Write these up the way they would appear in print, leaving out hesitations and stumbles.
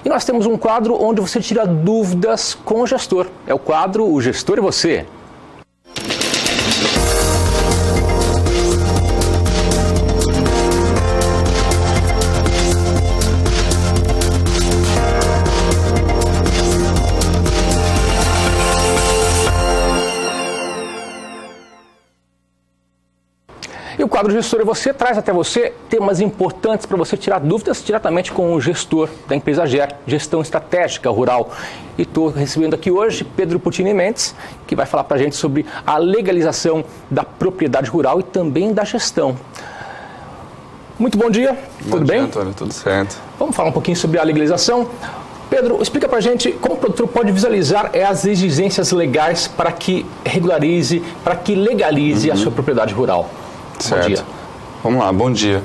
E nós temos um quadro onde você tira dúvidas com o gestor. É o quadro O Gestor e Você. E o quadro Gestor e Você traz até você temas importantes para você tirar dúvidas diretamente com o gestor da empresa GER, Gestão Estratégica Rural. E estou recebendo aqui hoje Pedro Putini Mendes, que vai falar para a gente sobre a legalização da propriedade rural e também da gestão. Muito bom dia, tudo bem? Bom dia, Antônio, tudo certo. Vamos falar um pouquinho sobre a legalização. Pedro, explica para a gente como o produtor pode visualizar as exigências legais para que regularize, para que legalize a sua propriedade rural. Certo. Bom dia. Vamos lá, bom dia.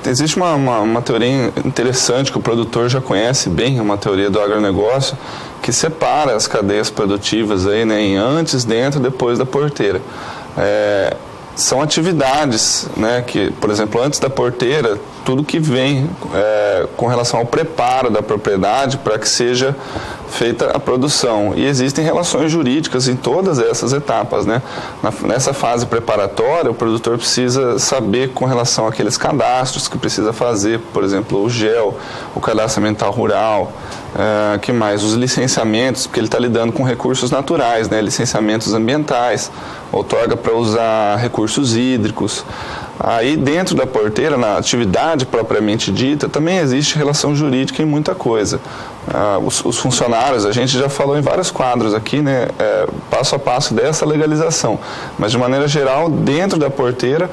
Existe uma teoria interessante que o produtor já conhece bem, uma teoria do agronegócio, que separa as cadeias produtivas aí, né, em antes, dentro e depois da porteira. São atividades, né, que, por exemplo, antes da porteira, tudo que vem com relação ao preparo da propriedade para que seja feita a produção. E existem relações jurídicas em todas essas etapas, né? Nessa fase preparatória, o produtor precisa saber com relação àqueles cadastros que precisa fazer, por exemplo, o GEL, o Cadastro Ambiental Rural, que mais? Os licenciamentos, porque ele está lidando com recursos naturais, né? Licenciamentos ambientais, outorga para usar recursos hídricos. Aí dentro da porteira, na atividade propriamente dita, também existe relação jurídica em muita coisa. Os funcionários, a gente já falou em vários quadros aqui, né, passo a passo dessa legalização, mas de maneira geral, dentro da porteira,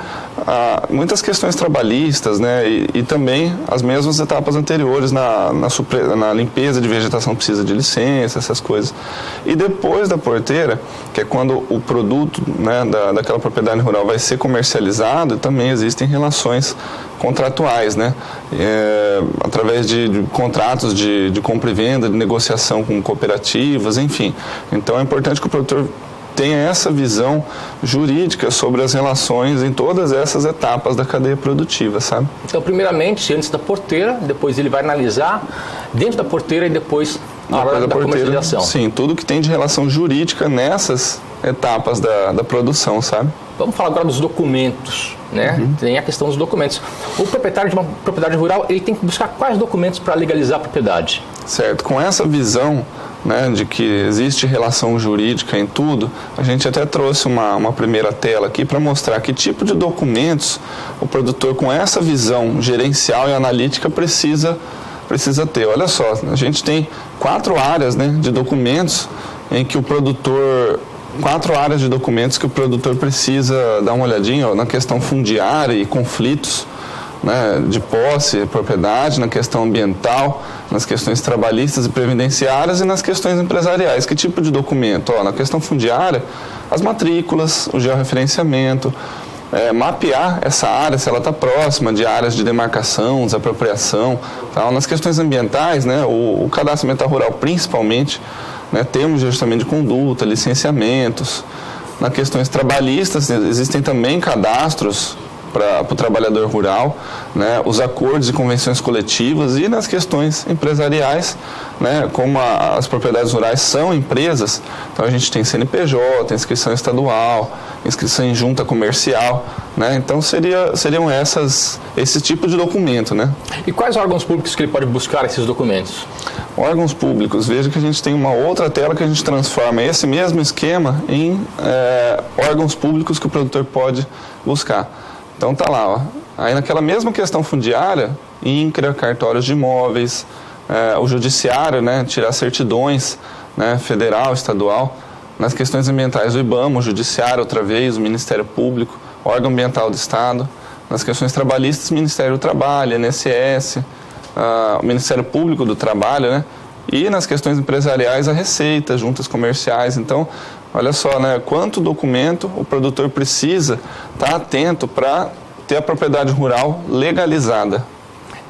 muitas questões trabalhistas, né, e também as mesmas etapas anteriores, na limpeza de vegetação precisa de licença, essas coisas. E depois da porteira, que é quando o produto, né, daquela propriedade rural vai ser comercializado, também existem relações contratuais, né? Através de contratos de compra e venda, de negociação com cooperativas, enfim. Então é importante que o produtor tenha essa visão jurídica sobre as relações em todas essas etapas da cadeia produtiva, sabe? Então, primeiramente, antes da porteira, depois ele vai analisar dentro da porteira e depois na hora da comercialização. Sim, tudo que tem de relação jurídica nessas etapas da produção, sabe? Vamos falar agora dos documentos, né? Tem a questão dos documentos. O proprietário de uma propriedade rural, ele tem que buscar quais documentos para legalizar a propriedade? Certo, com essa visão, né, de que existe relação jurídica em tudo, a gente até trouxe uma primeira tela aqui para mostrar que tipo de documentos o produtor com essa visão gerencial e analítica precisa ter. Olha só, a gente tem 4 áreas, né, de documentos em que o produtor... 4 áreas de documentos que o produtor precisa dar uma olhadinha, ó, na questão fundiária e conflitos, né, de posse, propriedade, na questão ambiental, nas questões trabalhistas e previdenciárias e nas questões empresariais. Que tipo de documento? Ó, na questão fundiária, as matrículas, o georreferenciamento, mapear essa área, se ela está próxima de áreas de demarcação, desapropriação, tal. Nas questões ambientais, né, o Cadastro Ambiental Rural principalmente, né, termos de ajustamento de conduta, licenciamentos. Nas questões trabalhistas, existem também cadastros para o trabalhador rural, né, os acordos e convenções coletivas, e nas questões empresariais, né, como as propriedades rurais são empresas, então a gente tem CNPJ, inscrição estadual, inscrição em junta comercial, né, então seriam esse tipo de documento, né. E quais órgãos públicos que ele pode buscar esses documentos? Órgãos públicos, veja que a gente tem uma outra tela que a gente transforma esse mesmo esquema em órgãos públicos que o produtor pode buscar. Então tá lá, ó. Aí naquela mesma questão fundiária, INCRA, cartórios de imóveis, o judiciário, né, tirar certidões, né, federal, estadual. Nas questões ambientais, o IBAMA, o judiciário outra vez, o Ministério Público, órgão ambiental do Estado. Nas questões trabalhistas, Ministério do Trabalho, INSS, o Ministério Público do Trabalho, né? E nas questões empresariais, a Receita, juntas comerciais. Então, olha só, né, quanto documento o produtor precisa estar atento para ter a propriedade rural legalizada.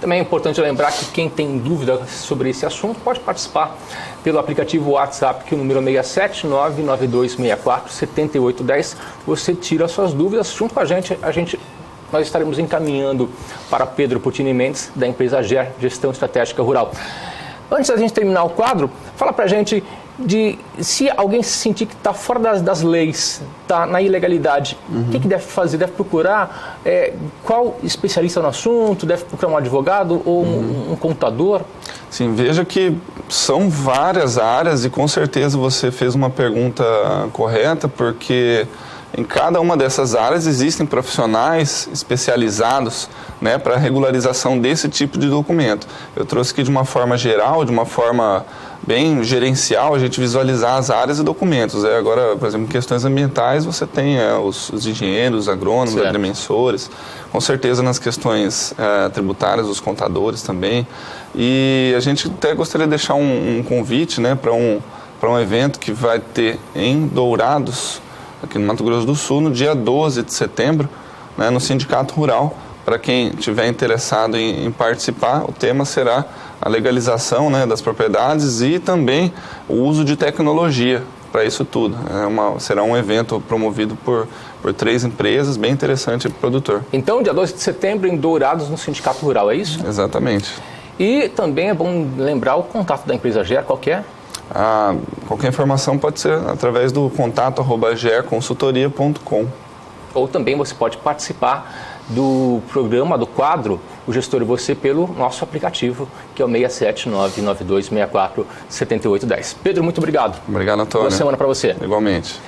Também é importante lembrar que quem tem dúvida sobre esse assunto pode participar pelo aplicativo WhatsApp, que o número é 67992647810. Você tira suas dúvidas junto com a gente nós estaremos encaminhando para Pedro Putini Mendes, da empresa GER, Gestão Estratégica Rural. Antes da gente terminar o quadro, fala para a gente de se alguém se sentir que está fora das leis, está na ilegalidade, o que deve fazer? Deve procurar qual especialista no assunto? Deve procurar um advogado ou um contador? Sim, veja que são várias áreas e com certeza você fez uma pergunta correta, porque em cada uma dessas áreas existem profissionais especializados, né, para a regularização desse tipo de documento. Eu trouxe aqui de uma forma geral, de uma forma bem gerencial, a gente visualizar as áreas e documentos. Agora, por exemplo, em questões ambientais, você tem os engenheiros, os agrônomos, os agrimensores, com certeza nas questões tributárias, os contadores também. E a gente até gostaria de deixar um convite, né, para um evento que vai ter em Dourados, aqui no Mato Grosso do Sul, no dia 12 de setembro, né, no Sindicato Rural. Para quem estiver interessado em participar, o tema será a legalização, né, das propriedades e também o uso de tecnologia para isso tudo. Será um evento promovido por 3 empresas, bem interessante para o produtor. Então, dia 12 de setembro, em Dourados, no Sindicato Rural, é isso? Exatamente. E também é bom lembrar o contato da empresa GER, qual que é? Qualquer informação pode ser através do contato@gerconsultoria.com. Ou também você pode participar do programa, do quadro O Gestor e Você, pelo nosso aplicativo, que é o 67992647810. Pedro, muito obrigado. Obrigado, Antônio. Boa semana para você. Igualmente.